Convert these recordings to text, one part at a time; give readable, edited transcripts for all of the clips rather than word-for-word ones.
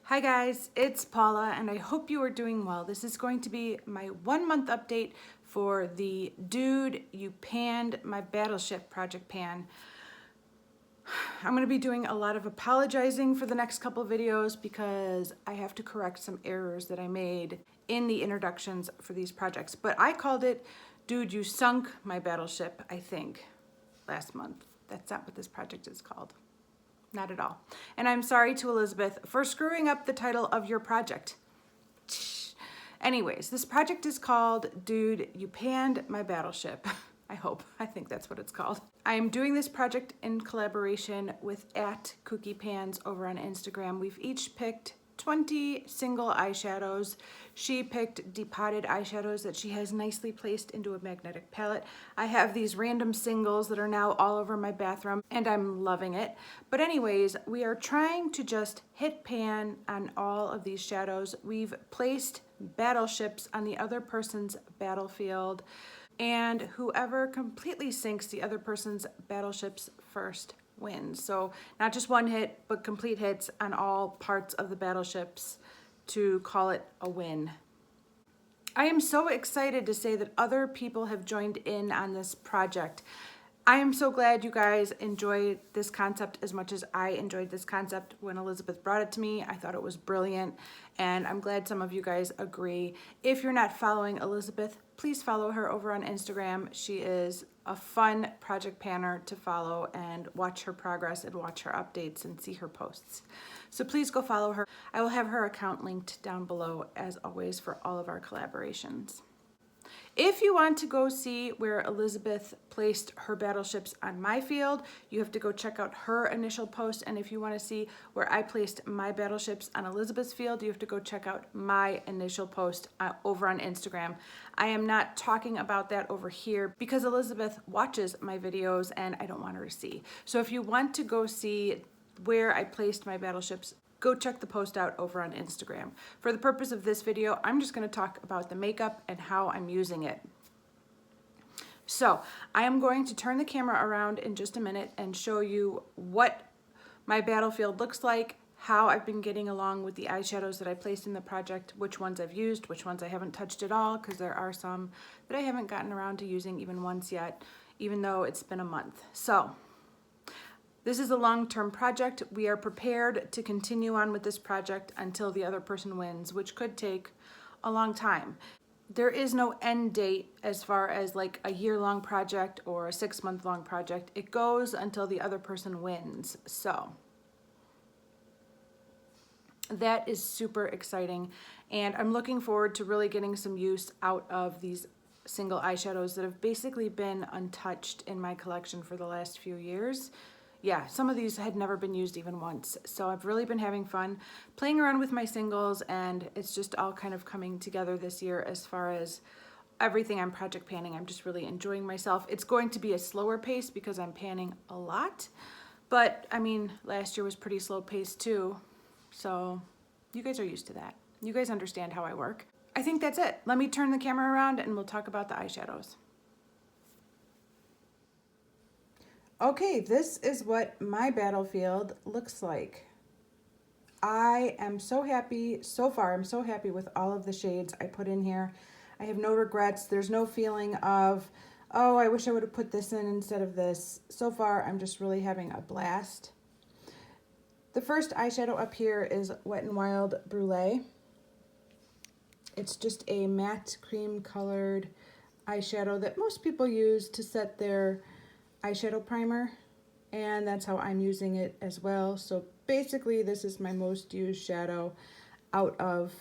Hi guys, it's Paula and I hope you are doing well. This is going to be my 1 month update for the Dude, You Panned My Battleship project pan. I'm going to be doing a lot of apologizing for the next couple of videos because I have to correct some errors that I made in the introductions for these projects. But I called it Dude, You Sunk My Battleship, I think, last month. That's not what this project is called. Not at all. And I'm sorry to Elizabeth for screwing up the title of your project. Anyways, this project is called Dude, You Panned My Battleship. I think that's what it's called. I am doing this project in collaboration with @CookiePans over on Instagram. We've each picked 20 single eyeshadows. She picked depotted eyeshadows that she has nicely placed into a magnetic palette. I have these random singles that are now all over my bathroom and I'm loving it. But anyways, we are trying to just hit pan on all of these shadows. We've placed battleships on the other person's battlefield, and whoever completely sinks the other person's battleships first wins. So not just one hit, but complete hits on all parts of the battleships to call it a win. I am so excited to say that other people have joined in on this project. I am so glad you guys enjoy this concept as much as I enjoyed this concept when Elizabeth brought it to me. I thought it was brilliant, and I'm glad some of you guys agree. If you're not following Elizabeth, please follow her over on Instagram. She is a fun project panner to follow and watch her progress and watch her updates and see her posts. So please go follow her. I will have her account linked down below as always for all of our collaborations. If you want to go see where Elizabeth placed her battleships on my field, you have to go check out her initial post. And if you want to see where I placed my battleships on Elizabeth's field, you have to go check out my initial post over on Instagram. I am not talking about that over here because Elizabeth watches my videos and I don't want her to see. So if you want to go see where I placed my battleships, go check the post out over on Instagram. For the purpose of this video, I'm just going to talk about the makeup and how I'm using it. So I am going to turn the camera around in just a minute and show you what my battlefield looks like, how I've been getting along with the eyeshadows that I placed in the project, which ones I've used, which ones I haven't touched at all, because there are some that I haven't gotten around to using even once yet, even though it's been a month. So this is a long-term project. We are prepared to continue on with this project until the other person wins, which could take a long time. There is no end date as far as like a year-long project or a 6-month-long project. It goes until the other person wins. So that is super exciting. And I'm looking forward to really getting some use out of these single eyeshadows that have basically been untouched in my collection for the last few years. Yeah, some of these had never been used even once. So I've really been having fun playing around with my singles, and it's just all kind of coming together this year as far as everything I'm project panning. I'm just really enjoying myself. It's going to be a slower pace because I'm panning a lot, but I mean, last year was pretty slow paced too. So you guys are used to that. You guys understand how I work. I think that's it. Let me turn the camera around and we'll talk about the eyeshadows. Okay, this is what my battlefield looks like. I am so happy so far. I'm so happy with all of the shades I put in here. I have no regrets. There's no feeling of, oh, I wish I would have put this in instead of this. So far, I'm just really having a blast. The first eyeshadow up here is Wet n Wild Brulee. It's just a matte cream colored eyeshadow that most people use to set their eyeshadow primer, and that's how I'm using it as well. So basically this is my most used shadow out of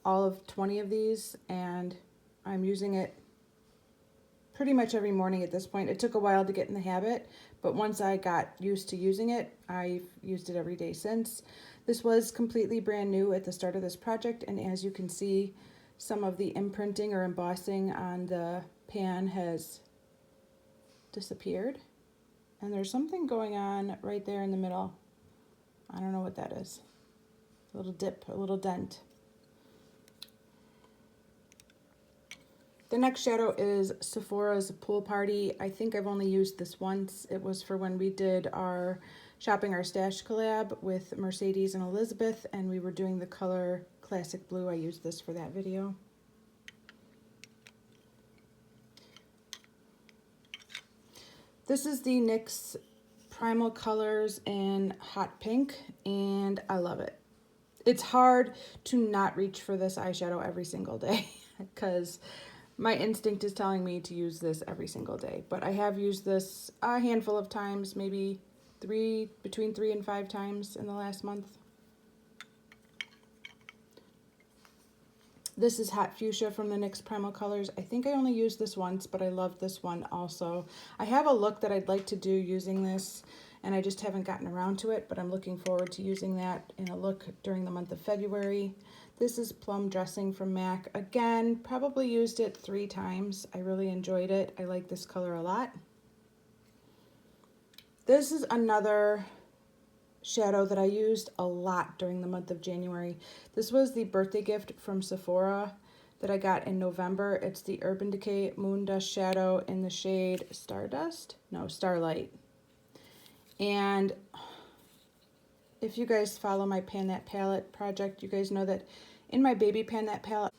all of 20 of these, and I'm using it pretty much every morning at this point. It took a while to get in the habit, but once I got used to using it, I've used it every day since. This was completely brand new at the start of this project, and as you can see, some of the imprinting or embossing on the pan has disappeared, and there's something going on right there in the middle. I don't know what that is. A little dip, a little dent. The next shadow is Sephora's Pool Party. I think I've only used this once. It was for when we did our Shopping Our Stash collab with Mercedes and Elizabeth, and we were doing the color Classic Blue. I used this for that video. This is the NYX Primal Colors in Hot Pink, and I love it. It's hard to not reach for this eyeshadow every single day because my instinct is telling me to use this every single day. But I have used this a handful of times, maybe between 3 and 5 times in the last month. This is Hot Fuchsia from the NYX Primal Colors. I think I only used this once, but I love this one also. I have a look that I'd like to do using this, and I just haven't gotten around to it, but I'm looking forward to using that in a look during the month of February. This is Plum Dressing from MAC. Again, probably used it 3 times. I really enjoyed it. I like this color a lot. This is another shadow that I used a lot during the month of January. This was the birthday gift from Sephora that I got in November. It's the Urban Decay Moon Dust Shadow in the shade Stardust? No, Starlight. And if you guys follow my Pan That Palette project, you guys know that in my baby Pan That Palette,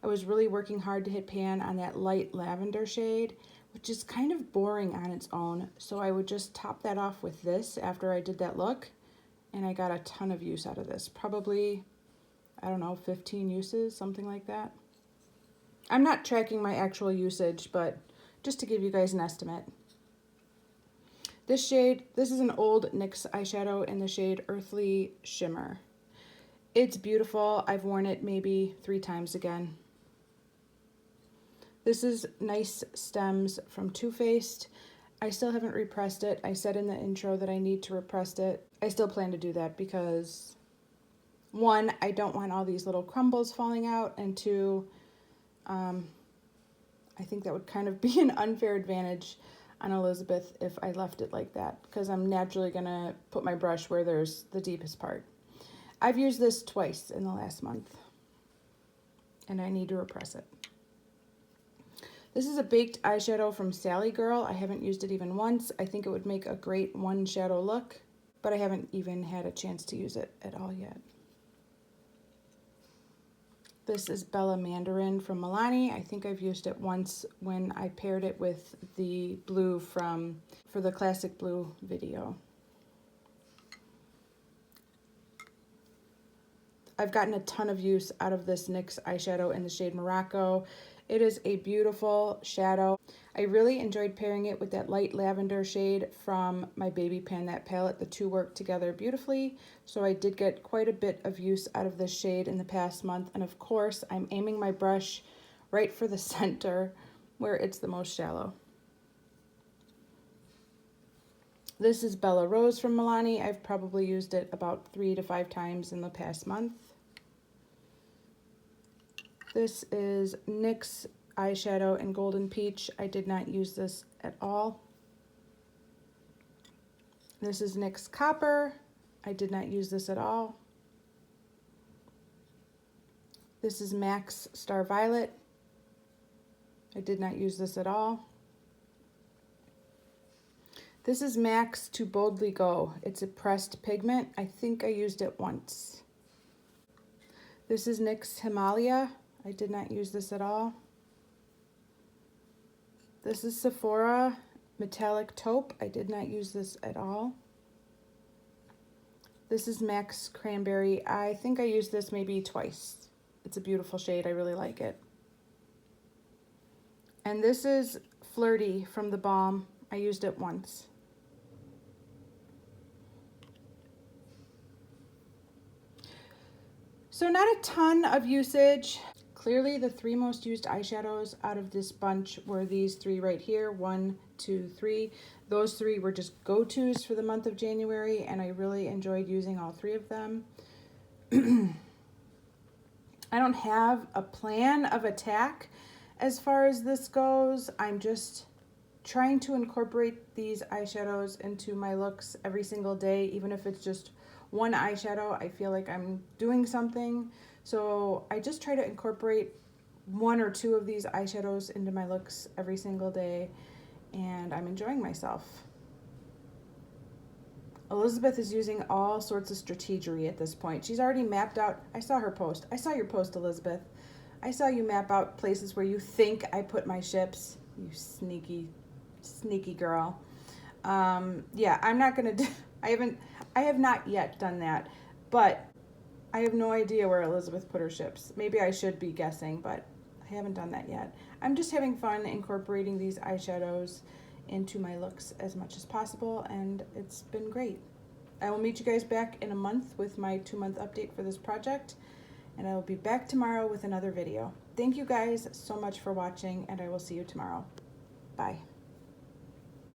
I was really working hard to hit pan on that light lavender shade, which is kind of boring on its own. So I would just top that off with this after I did that look. And I got a ton of use out of this. Probably, I don't know, 15 uses, something like that. I'm not tracking my actual usage, but just to give you guys an estimate. This shade, this is an old NYX eyeshadow in the shade Earthly Shimmer. It's beautiful. I've worn it maybe 3 times again. This is Nice Stems from Too Faced. I still haven't repressed it. I said in the intro that I need to repress it. I still plan to do that because 1, I don't want all these little crumbles falling out, and 2, I think that would kind of be an unfair advantage on Elizabeth if I left it like that, because I'm naturally gonna put my brush where there's the deepest part. I've used this twice in the last month, and I need to repress it. This is a baked eyeshadow from Sally Girl. I haven't used it even once. I think it would make a great one shadow look, but I haven't even had a chance to use it at all yet. This is Bella Mandarin from Milani. I think I've used it once when I paired it with the blue for the Classic Blue video. I've gotten a ton of use out of this NYX eyeshadow in the shade Morocco. It is a beautiful shadow. I really enjoyed pairing it with that light lavender shade from my Baby Pan That palette. The two work together beautifully, so I did get quite a bit of use out of this shade in the past month. And of course, I'm aiming my brush right for the center where it's the most shallow. This is Bella Rose from Milani. I've probably used it about 3 to 5 times in the past month. This is NYX eyeshadow in Golden Peach. I did not use this at all. This is NYX Copper. I did not use this at all. This is MAC's Star Violet. I did not use this at all. This is MAC's To Boldly Go. It's a pressed pigment. I think I used it once. This is NYX Himalaya. I did not use this at all. This is Sephora Metallic Taupe. I did not use this at all. This is MAC's Cranberry. I think I used this maybe twice. It's a beautiful shade. I really like it. And this is Flirty from The Balm. I used it once. So not a ton of usage. Clearly the 3 most used eyeshadows out of this bunch were these 3 right here, 1, 2, 3. Those 3 were just go-tos for the month of January, and I really enjoyed using all 3 of them. I don't have a plan of attack as far as this goes. I'm just trying to incorporate these eyeshadows into my looks every single day, even if it's just one eyeshadow. I feel like I'm doing something. So I just try to incorporate 1 or 2 of these eyeshadows into my looks every single day, and I'm enjoying myself. Elizabeth is using all sorts of strategery at this point. She's already mapped out. I saw her post. I saw your post, Elizabeth. I saw you map out places where you think I put my ships. You sneaky, sneaky girl. Yeah, I'm not gonna do, I have not yet done that, but I have no idea where Elizabeth put her ships. Maybe I should be guessing, but I haven't done that yet. I'm just having fun incorporating these eyeshadows into my looks as much as possible, and it's been great. I will meet you guys back in a month with my 2-month update for this project, and I will be back tomorrow with another video. Thank you guys so much for watching, and I will see you tomorrow. Bye.